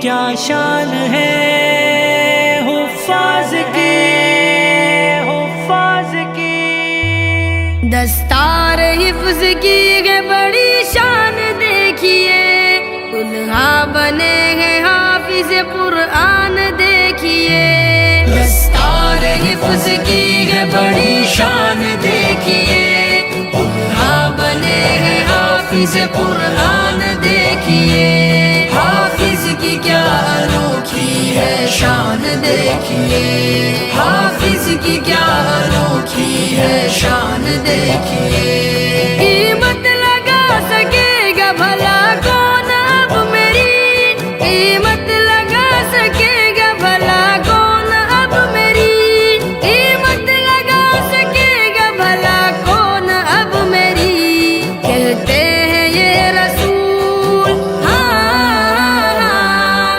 کیا شان ہے حفاظ کی، حفاظ کی۔ دستار حفظ کی ہے بڑی شان دیکھیے، دلہا بنے ہیں حافظ قرآن دیکھیے۔ دستار حفظ کی ہے بڑی شان دیکھیے، دلہا بنے ہیں حافظ قرآن دیکھیے۔ حافظ کی کیا انوکھی ہے شان دیکھیے، حافظ کی کیا انوکھی ہے شان دیکھیے۔ قیمت لگا سکے گا بھلا کون اب میری، قیمت لگا سکے گا بھلا کون اب میری، قیمت لگا سکے گا بھلا کون اب میری۔ کہتے ہیں یہ رسول،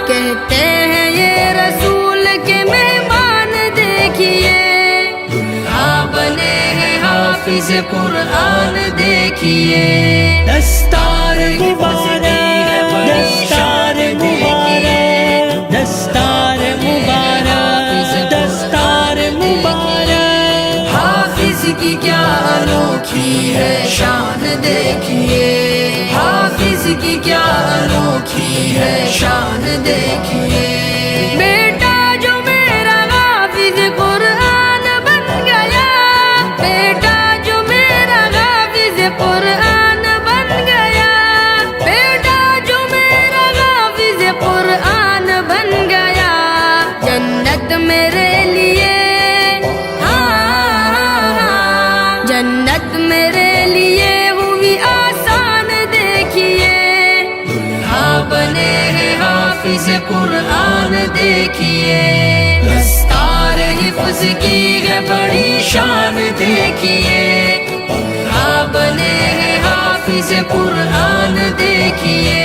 کہتے ہیں یہ رسول کے مہمان دیکھیے، دلہا بنے ہیں حافظ قرآن دیکھیے۔ دستار مبارک، دستار مبارک، دستار مبارک، دستار مبارک۔ حافظ کی کیا انوکھی ہے شان دیکھیے، حافظ کی کیا انوکھی ہے شان دیکھیے۔ بیٹا جو میرا حافظ قرآن بن گیا، بیٹا جو میرا حافظ قرآن بن گیا، بیٹا جو میرا حافظ قرآن بن گیا، جنت میرے لیے، جنت میرے لیے ہوئی آسان دیکھیے، دلہا بنے ہیں حافظ قرآن دیکھیے۔ دستار حفظ کی ہے بڑی شان دیکھیے، دلہا بنے ہیں حافظ قرآن دیکھیے۔